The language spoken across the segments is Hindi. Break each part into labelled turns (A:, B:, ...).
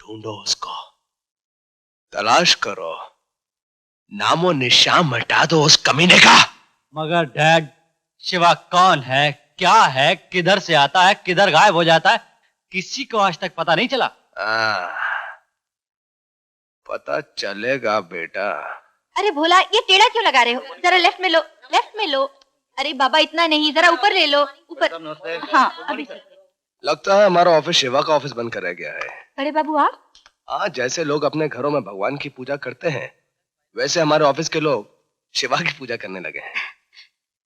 A: ढूंढो उसको, तलाश करो, नामो निशान मिटा दो उस कमीने का।
B: मगर डैड, शिवा कौन है, क्या है, किधर से आता है, किधर गायब हो जाता है, किसी को आज तक पता नहीं चला।
A: पता चलेगा बेटा।
C: अरे भोला, ये टेढ़ा क्यों लगा रहे हो? जरा लेफ्ट में लो, लेफ्ट में लो। अरे बाबा, इतना नहीं, जरा ऊपर ले लो, ऊपर। हाँ, अभी से।
A: लगता है हमारा ऑफिस शिवा का ऑफिस बनकर रह गया है।
C: बड़े बाबू आप?
A: हाँ, जैसे लोग अपने घरों में भगवान की पूजा करते हैं, वैसे हमारे ऑफिस के लोग शिवा की पूजा करने लगे हैं।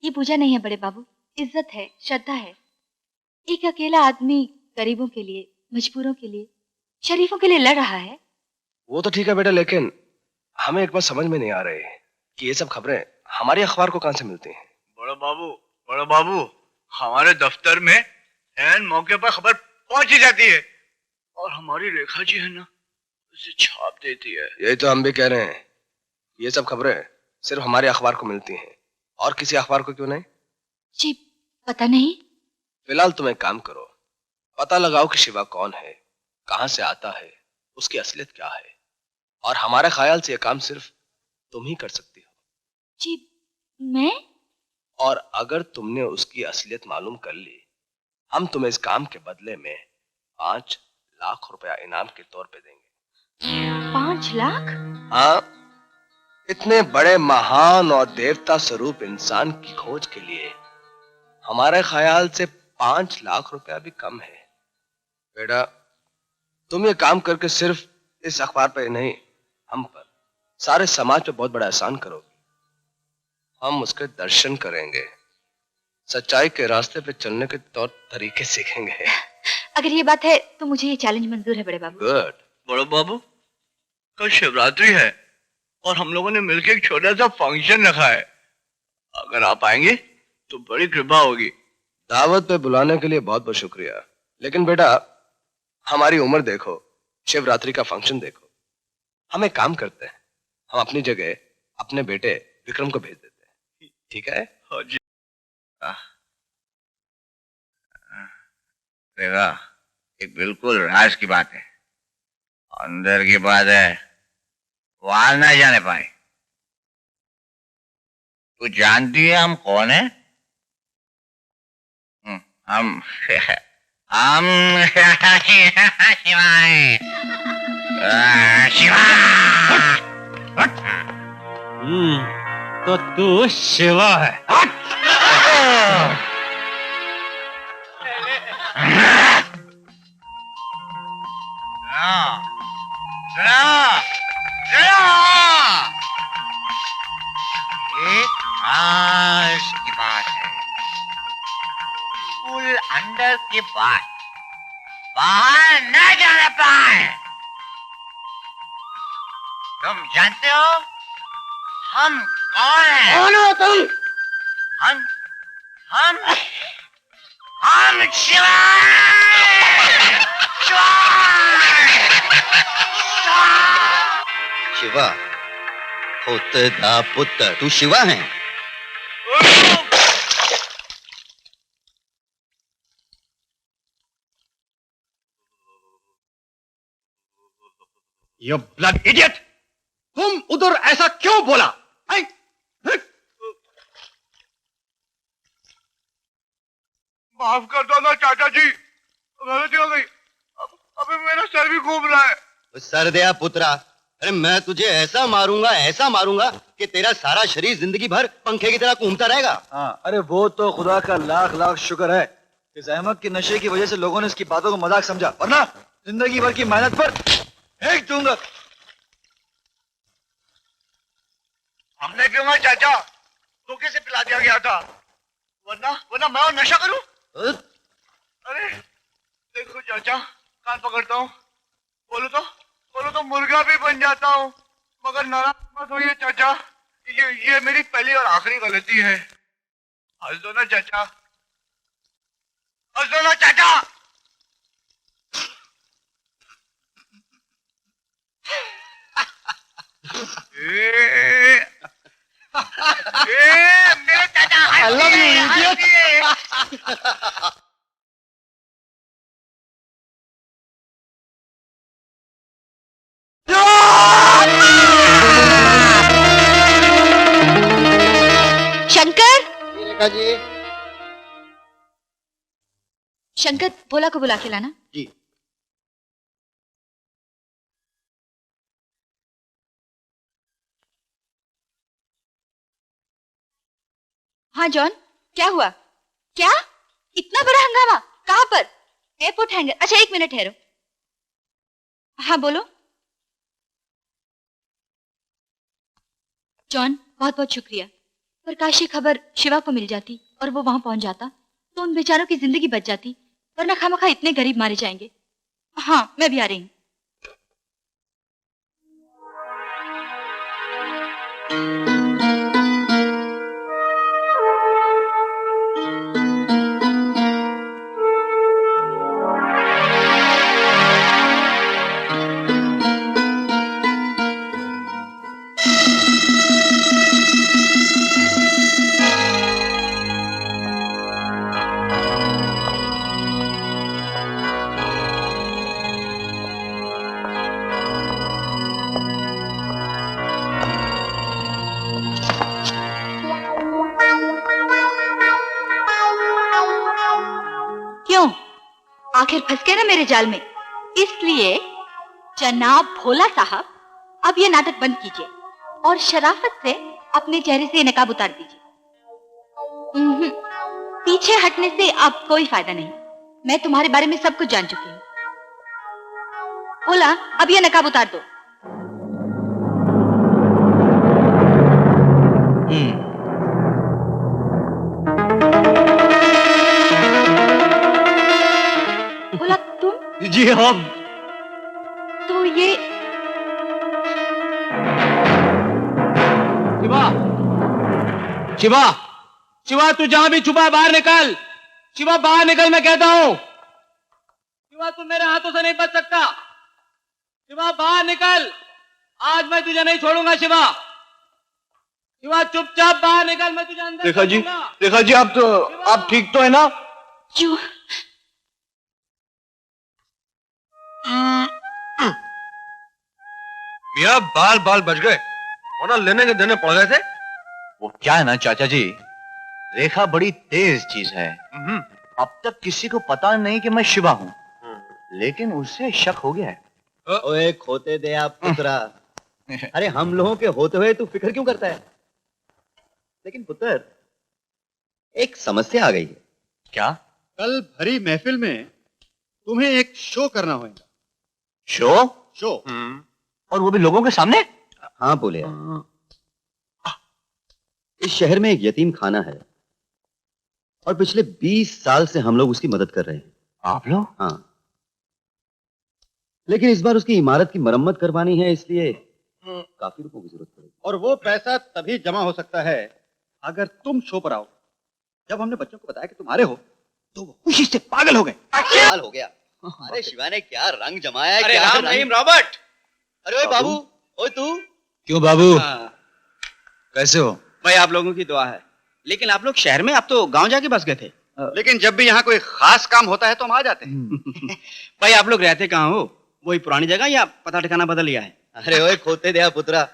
C: ये पूजा नहीं है बड़े बाबू, इज्जत है, श्रद्धा है। एक अकेला आदमी गरीबों के लिए, मजबूरों के लिए, शरीफों के लिए लड़ रहा है।
A: वो तो ठीक है बेटा, लेकिन हमें एक बात समझ में नहीं आ रही कि ये सब खबरें हमारी अखबार को कहां से मिलती हैं।
D: बड़े बाबू, हमारे दफ्तर में ऐन मौके पर खबर पहुंच ही जाती है और हमारी रेखा जी है ना, उसे छाप देती है।
A: यही तो हम भी कह रहे हैं, ये सब खबरें सिर्फ हमारे अखबार को मिलती हैं और किसी अखबार को क्यों नहीं?
C: जी पता नहीं।
A: फिलहाल तुम एक काम करो, पता लगाओ कि शिवा कौन है, कहां से आता है, उसकी असलियत क्या है, और हमारे ख्याल से यह काम सिर्फ तुम ही कर सकती हो।
C: जी मैं?
A: और अगर तुमने उसकी असलियत मालूम कर ली, हम तुम्हें इस काम के बदले में 5 लाख रुपया इनाम के तौर पे देंगे।
C: 5 लाख?
A: हाँ, इतने बड़े महान और देवता स्वरूप इंसान की खोज के लिए हमारे ख्याल से 5 लाख रुपया भी कम है। बेटा, तुम ये काम करके सिर्फ इस अखबार पर नहीं, हम पर, सारे समाज पे बहुत बड़ा एहसान करोगे। हम उसके दर्शन करेंगे, सच्चाई के रास्ते पे चलने के तौर तरीके सीखेंगे।
C: अगर ये बात है तो मुझे ये चैलेंज मंजूर है बड़े बाबू।
A: गुड।
D: बड़े बाबू, कल शिवरात्रि है और हम लोगों ने मिलकर एक छोटा सा फंक्शन रखा है। अगर आप आएंगे तो बड़ी कृपा होगी।
A: दावत पे बुलाने के लिए बहुत बहुत शुक्रिया, लेकिन बेटा हमारी उम्र देखो, शिवरात्रि का फंक्शन देखो। हम एक काम करते हैं, हम अपनी जगह अपने बेटे विक्रम को भेज देते हैं, ठीक है?
D: हाँ जी। देखा, एक बिल्कुल राज की बात है, अंदर की बात है, बाहर ना जाने पाए। तू जानती है हम कौन है? हम शिवा हैं। शिवा।
B: तो तू शिवा है।
D: आज की बात है, फुल अंडर की बात, बाहर न जाने पाए। तुम जानते हो हम कौन हैं?
A: कौन हो तुम?
D: हम शिवा।
E: शिवा, पुत्र दा पुत्र, तू शिवा है?
A: You blood idiot! तुम उधर ऐसा क्यों बोला?
D: माफ कर दो ना चाचा जी, गलती हो गई। अबे मेरा सर भी घूम रहा है।
E: सर दया पुत्रा, अरे मैं तुझे ऐसा मारूंगा कि तेरा सारा शरीर जिंदगी भर पंखे की तरह घूमता रहेगा।
F: हाँ, अरे वो तो खुदा का लाख लाख शुक्र है कि जहमत के नशे की वजह से लोगों ने इसकी बातों को मजाक समझा, वरना जिंदगी भर की मेहनत पर फेंक दूंगा।
D: हमने क्यों ना चाचा धोखे से पिला दिया गया था, वरना मैं और नशा करूं? अरे देखो चाचा, कान पकड़ता हूँ, बोलो तो मुर्गा भी बन जाता हूँ, मगर नाराज मत होइए चाचा, ये मेरी पहली और आखिरी गलती है। हंस दो ना चाचा, हंस दो ना चाचा। मेरे चाचा I love you, idiot.
C: Shankar, भोला को बुला के लाना।
E: जी।
C: हाँ जॉन, क्या हुआ? क्या इतना बड़ा हंगामा? कहाँ पर? Airport hanger. अच्छा, 1 मिनट ठहरो। हाँ बोलो। जॉन, बहुत बहुत शुक्रिया, पर काश ये खबर शिवा को मिल जाती और वो वहां पहुंच जाता तो उन बेचारों की जिंदगी बच जाती, वरना खामखा इतने गरीब मारे जाएंगे। हाँ, मैं भी आ रही हूँ। क्यों? आखिर फंस गए ना मेरे जाल में। इसलिए जनाब भोला साहब, अब ये नाटक बंद कीजिए और शराफत से अपने चेहरे से नकाब उतार दीजिए। पीछे हटने से अब कोई फायदा नहीं। मैं तुम्हारे बारे में सब कुछ जान चुकी हूँ। भोला, अब ये नकाब उतार दो। भोला, तुम?
B: जी हम।
C: तो ये
B: शिवा, शिवा, शिवा, तू जहां भी छुपा है बाहर निकल। शिवा, बाहर निकल, मैं कहता हूं। शिवा, तू मेरे हाथों से नहीं बच सकता। शिवा, बाहर निकल, आज मैं तुझे नहीं छोड़ूंगा। शिवा, शिवा, चुपचाप बाहर निकल, मैं तुझे अंदर
A: रेखा जी,
B: छोड़ूंगा।
A: रेखा जी, आप ठीक तो है ना?
C: क्यों?
A: मियाँ, बाल बाल बच गए, वरना लेने के देने पड़ गए थे।
F: वो क्या है ना चाचा जी, रेखा बड़ी तेज चीज है। अब तक किसी को पता नहीं कि मैं शिवा हूँ, लेकिन उससे शक हो गया है।
E: ओए खोते दे आप पुत्रा। अरे हम लोगों के होते हुए तू फिक्र क्यों करता है? लेकिन पुत्र, एक समस्या आ गई है।
F: क्या?
G: कल भरी महफिल में तुम्हें एक शो करना होगा।
F: शो?
G: शो?
F: और वो भी लोगों के सामने?
E: हाँ बोले। इस शहर में एक यतीम खाना है और पिछले 20 साल से हम लोग उसकी मदद कर रहे हैं।
F: आप लोग?
E: हाँ, लेकिन इस बार उसकी इमारत की मरम्मत करवानी है, इसलिए काफी रुपयों की जरूरत पड़ेगी।
G: और वो पैसा तभी जमा हो सकता है अगर तुम शो पर आओ। जब हमने बच्चों को बताया कि तुम आ रहे हो तो वो खुशी से पागल हो गए।
E: हाल हो गया। अरे शिवा ने क्या रंग जमाया है।
D: अरे
E: क्या
D: राम रहीम रॉबर्ट।
E: अरे ओए बाबू, ओए तू।
F: क्यों बाबू,
D: हाँ,
F: कैसे हो?
D: भाई आप लोगों की दुआ है। लेकिन आप लोग शहर में, आप तो गांव जाके बस गए थे।
G: लेकिन जब भी यहाँ कोई खास काम होता है तो हम आ जाते हैं।
D: भाई आप लोग रहते कहाँ हो? वही पुरानी जगह या पता ठिकाना बदल लिया है?
E: अरे ओए खोते दे पुत्रा,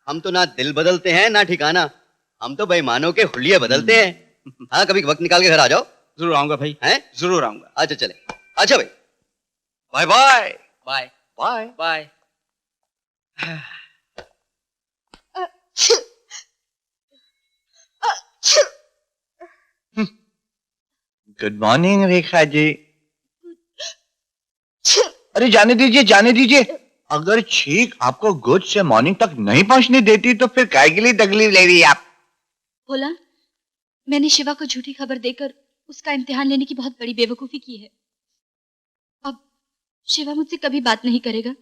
E: हम तो ना दिल बदलते हैं ना ठिकाना, हम तो बेईमानों के हुलिये बदलते हैं। हाँ, कभी वक्त निकाल के घर आ जाओ।
D: जरूर आऊंगा भाई,
E: हैं?
D: जरूर आऊंगा।
E: अच्छा चले। अच्छा भाई,
A: bye bye.
D: Bye
E: bye.
D: Bye.
F: Good morning Rekha ji. अरे जाने दीजिए, जाने दीजिए। अगर छींक आपको गुड से मॉर्निंग तक नहीं पहुंचने देती तो फिर काय के लिए तकलीफ ले रही है आप?
C: भोला, मैंने शिवा को झूठी खबर देकर उसका इम्तिहान लेने की बहुत बड़ी बेवकूफी की है। अब शिवा मुझसे कभी बात नहीं करेगा।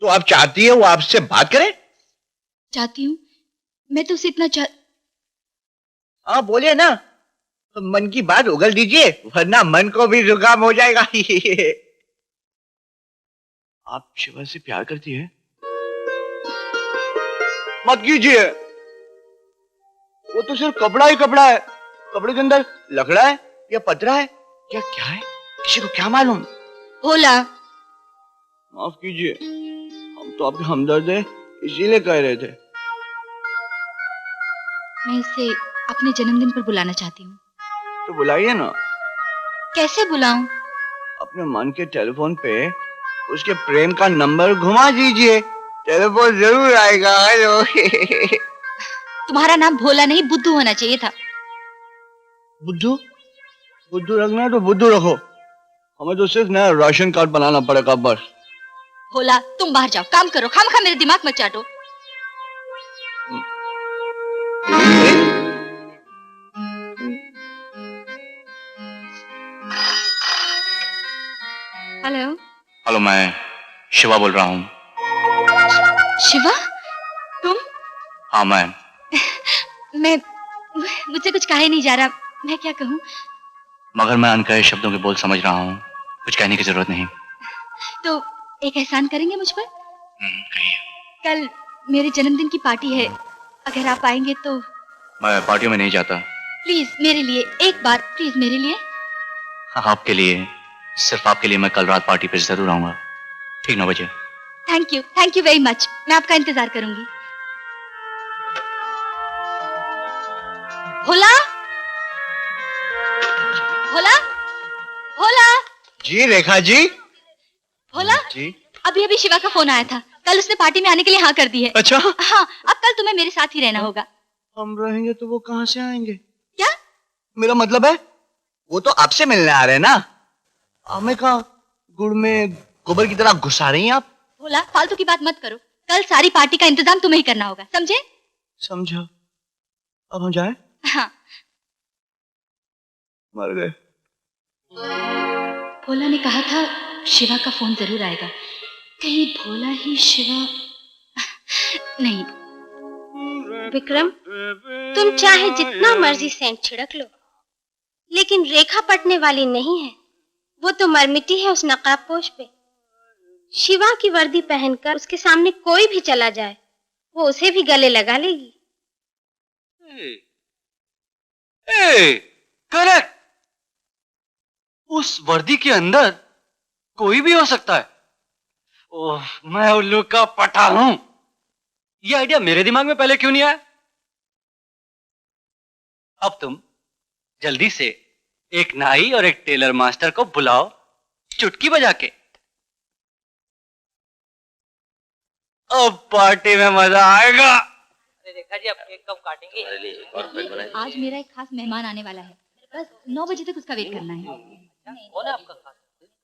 F: तो आप चाहती है वो आपसे बात करे?
C: चाहती हूँ, मैं तो उसे इतना
F: हाँ बोलिए ना, तो मन की बात उगल दीजिए, वरना मन को भी जुकाम हो जाएगा। आप शिवा से प्यार करती है? मत कीजिए, वो तो सिर्फ कपड़ा ही कपड़ा है। कपड़े के अंदर लकड़ा है या पतरा है या क्या है, किसी को क्या मालूम।
C: भोला,
F: माफ कीजिए, हम तो आपके हमदर्द है, इसीलिए कह रहे थे।
C: मैं इसे अपने जन्मदिन पर बुलाना चाहती हूँ।
F: तो बुलाइए ना।
C: कैसे बुलाऊं?
F: अपने मन के टेलीफोन पे उसके प्रेम का नंबर घुमा दीजिए, टेलीफोन जरूर आएगा। हेलो।
C: तुम्हारा नाम भोला नहीं बुद्धू होना चाहिए था।
F: बुद्धू? बुद्धू रखना है तो बुद्धू रखो, हमें तो सिर्फ नया राशन कार्ड बनाना पड़ेगा बस।
C: भोला तुम बाहर जाओ, काम करो, खामखा मेरे दिमाग मत चाटो। हेलो।
F: हेलो, मैं शिवा बोल रहा हूँ।
C: शिवा तुम?
F: हाँ मैं।
C: मैं मुझसे कुछ कहा ही नहीं जा रहा, मैं क्या कहूँ?
F: मगर मैं अनकहे शब्दों के बोल समझ रहा हूँ, कुछ कहने की जरूरत नहीं।
C: तो एक एहसान करेंगे मुझ पर?
F: कहिए।
C: कल मेरे जन्मदिन की पार्टी है, अगर आप आएंगे तो।
F: मैं पार्टियों में नहीं जाता।
C: प्लीज मेरे लिए एक बार, प्लीज मेरे लिए।
F: आपके लिए, सिर्फ आपके लिए मैं कल रात पार्टी पे जरूर आऊंगा, ठीक 9 बजे।
C: थैंक यू वेरी मच, मैं आपका इंतजार करूंगी। भोला, भोला, भोला।
F: जी रेखा जी।
C: भोला
F: जी।
C: अभी शिवा का फोन आया था, कल उसने पार्टी में आने के लिए हाँ कर दी है।
F: अच्छा।
C: हाँ, अब कल तुम्हें मेरे साथ ही रहना होगा।
F: हम रहेंगे तो वो कहाँ से आएंगे?
C: क्या?
F: मेरा मतलब है वो तो आपसे मिलने आ रहे हैं ना, हमें कहा गुड़ में गोबर की तरह घुसा रही हैं आप।
C: भोला फालतू की बात मत करो, कल सारी पार्टी का इंतजाम तुम्हें ही करना होगा, समझे?
F: समझा। अब हम जाए?
C: हाँ।
F: मर गए।
C: भोला ने कहा था शिवा का फोन जरूर आएगा, कहीं भोला ही शिवा नहीं।
H: विक्रम, तुम चाहे जितना मर्जी सेंट छिड़क लो, लेकिन रेखा पटने वाली नहीं है। वो तो मरमिटी है उस नकाबपोश पे। शिवा की वर्दी पहनकर उसके सामने कोई भी चला जाए, वो उसे भी गले लगा लेगी।
B: करेक्ट, उस वर्दी के अंदर कोई भी हो सकता है। ओह, मैं उल्लू का पटा हूं। ये आइडिया मेरे दिमाग में पहले क्यों नहीं आया? अब तुम जल्दी से एक नाई और एक टेलर मास्टर को बुलाओ, चुटकी बजा के। अब पार्टी में मजा आएगा।
I: रेखा जी, आप केक कब काटेंगे?
C: आज मेरा एक खास मेहमान आने वाला है, बस 9 बजे तक उसका वेट करना है।
I: कौन है आपका खास?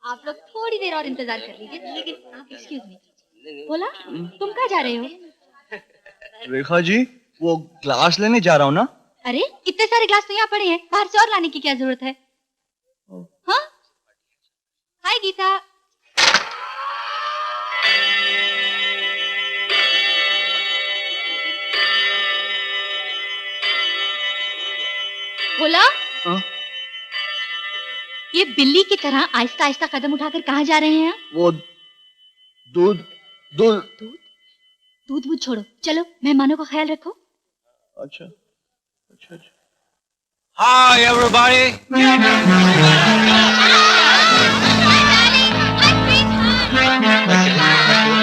C: आप लोग थोड़ी देर और इंतजार कर लीजिए, लेकिन आप एक्सक्यूज मी। बोला तुम कहाँ जा रहे हो?
F: रेखा जी, वो ग्लास लेने जा रहा हूँ ना।
C: अरे इतने सारे ग्लास तो यहाँ पड़े हैं, बाहर से और लाने की क्या जरूरत है? हाँ? हाय गीता। बोला
F: हाँ?
C: ये बिल्ली की तरह आहिस्ता आहिस्ता कदम उठाकर कहाँ जा रहे हैं?
F: वो दूध दूध
C: दूध वूध छोड़ो, चलो मेहमानों का ख्याल रखो।
F: अच्छा अच्छा अच्छा।
B: Hi everybody.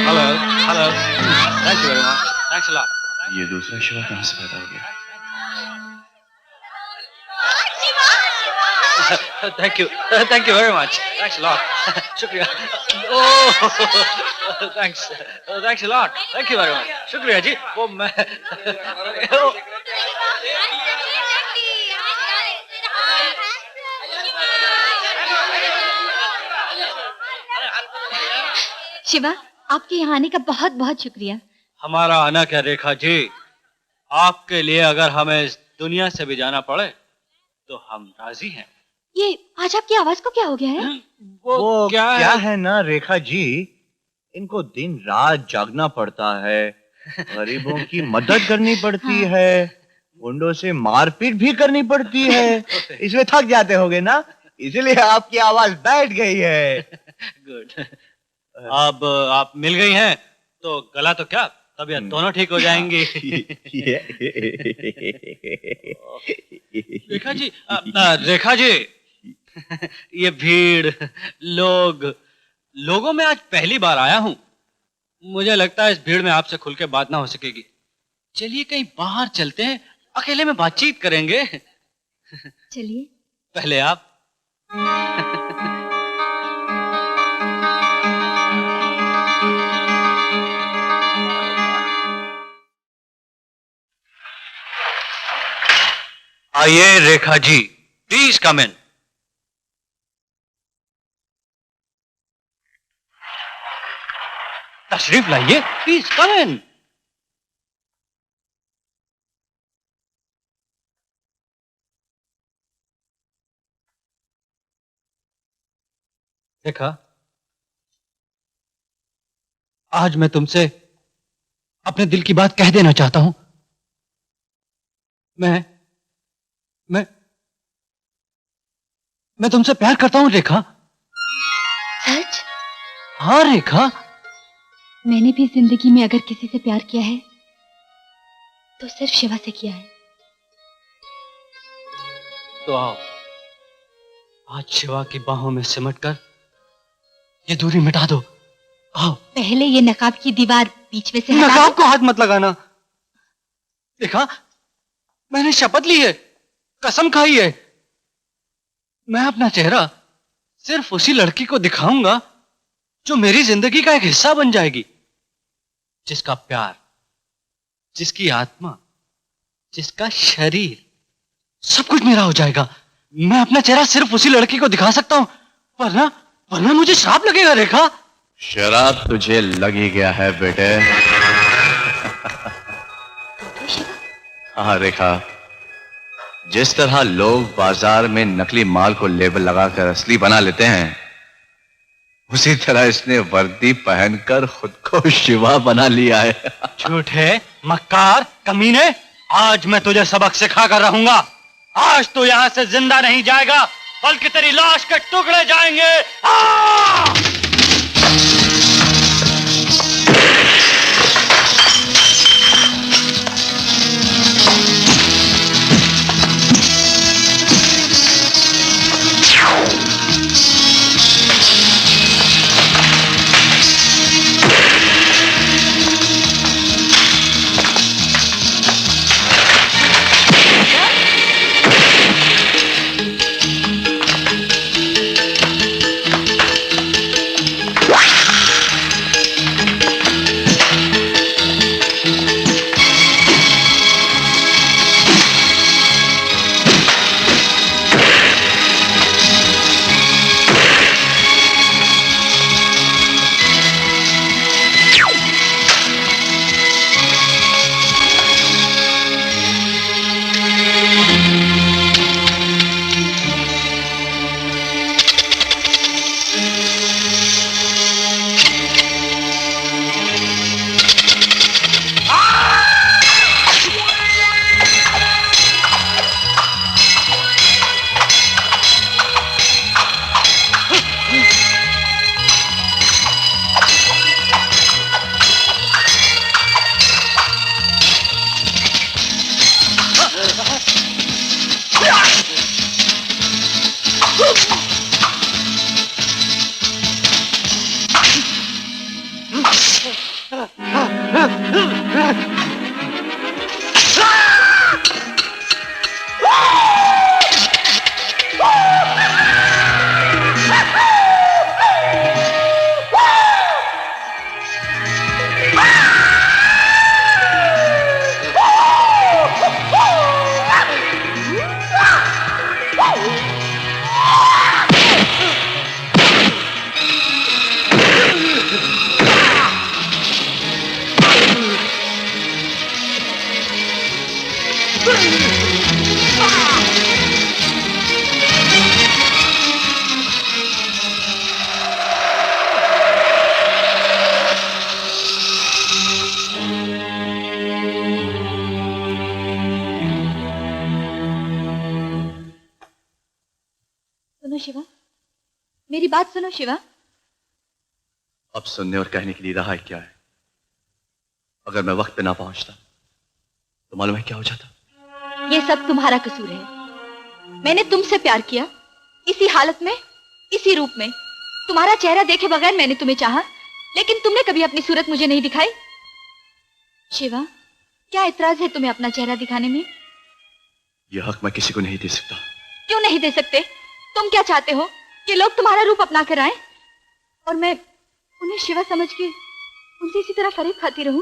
B: Hello hello, thank you very much, thanks a lot.
F: ये दूसरा शिवा कहाँ से पैदा हो गया?
B: Thank you very much, thanks a lot, शुक्रिया। Oh thanks a lot, thank you very much, शुक्रिया जी। वो मैं
C: शिवा, आपके यहाँ आने का बहुत बहुत शुक्रिया।
B: हमारा आना क्या रेखा जी, आपके लिए अगर हमें इस दुनिया से भी जाना पड़े तो हम राजी हैं।
C: ये आज आपकी आवाज को क्या हो गया है?
F: वो क्या है ना रेखा जी, इनको दिन रात जागना पड़ता है, गरीबों की मदद करनी पड़ती है, गुंडों से मारपीट भी करनी पड़ती है, इसलिए थक जाते होगे ना, इसलिए आपकी आवाज बैठ गई है।
B: गुड। अब आप मिल गई हैं तो गला तो क्या, तबीयत दोनों ठीक हो जाएंगी। रेखा जी, ये भीड़, लोगों में आज पहली बार आया हूं, मुझे लगता है इस भीड़ में आपसे खुल के बात ना हो सकेगी। चलिए कहीं बाहर चलते हैं, अकेले में बातचीत करेंगे।
C: चलिए।
B: पहले आप।
F: आइए रेखा जी, प्लीज कम इन। तशरीफ लाइए, प्लीज कम इन।
G: देखा, आज मैं तुमसे अपने दिल की बात कह देना चाहता हूं। मैं तुमसे प्यार करता हूं रेखा।
C: सच?
G: हाँ रेखा,
C: मैंने भी जिंदगी में अगर किसी से प्यार किया है तो सिर्फ शिवा से किया है।
G: तो आओ, आज शिवा की बाहों में सिमट कर ये दूरी मिटा दो। आओ।
C: पहले ये नकाब की दीवार बीच में से हटा
G: नकाब
C: दो।
G: को हाथ मत लगाना। देखा, मैंने शपथ ली है, कसम खाई है, मैं अपना चेहरा सिर्फ उसी लड़की को दिखाऊंगा जो मेरी जिंदगी का एक हिस्सा बन जाएगी, जिसका प्यार, जिसकी आत्मा, जिसका शरीर, सब कुछ मेरा हो जाएगा। मैं अपना चेहरा सिर्फ उसी लड़की को दिखा सकता हूं, वरना मुझे श्राप लगेगा रेखा।
F: शराब तुझे लग ही गया है बेटे। हाँ रेखा, जिस तरह लोग बाजार में नकली माल को लेबल लगाकर असली बना लेते हैं, उसी तरह इसने वर्दी पहनकर खुद को शिवा बना लिया है।
G: झूठे, मक्कार, कमीने, आज मैं तुझे सबक सिखा कर रहूंगा। आज तू यहां से जिंदा नहीं जाएगा, बल्कि तेरी लाश के टुकड़े जाएंगे।
C: सुनो शिवा, मेरी बात सुनो शिवा।
F: अब सुनने और कहने के लिए रहा है क्या है? अगर मैं वक्त पे ना पहुंचता तो मालूम है क्या हो जाता?
C: ये सब तुम्हारा कसूर है। मैंने तुमसे प्यार किया, इसी हालत में, इसी रूप में। तुम्हारा चेहरा देखे बगैर मैंने तुम्हें चाहा, लेकिन तुमने कभी अपनी सूरत मुझे नहीं दिखाई। शिवा, क्या इतराज है तुम्हें अपना चेहरा दिखाने में?
F: यह हक मैं किसी को नहीं दे सकता।
C: क्यों नहीं दे सकते? तुम क्या चाहते हो कि लोग तुम्हारा रूप अपना कर आए और मैं उन्हें शिवा समझ के उनसे इसी तरह फरेब खाती रहूं?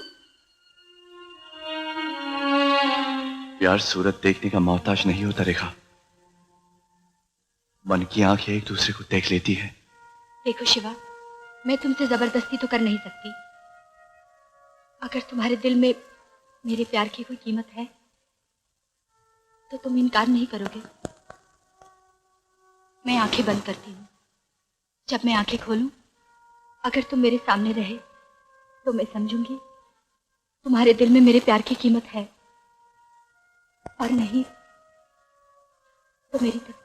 F: प्यार सूरत देखने का मोहताज नहीं होता रेखा। मन की आंखें एक दूसरे को देख लेती है।
C: देखो शिवा, मैं तुमसे जबरदस्ती तो कर नहीं सकती। अगर तुम्हारे दिल में मेरे प्यार की कोई कीमत है तो तुम इनकार नहीं करोगे। मैं आंखें बंद करती हूँ। जब मैं आंखें खोलूं, अगर तुम मेरे सामने रहे तो मैं समझूंगी तुम्हारे दिल में मेरे प्यार की कीमत है, और नहीं तो मेरी तकदीर।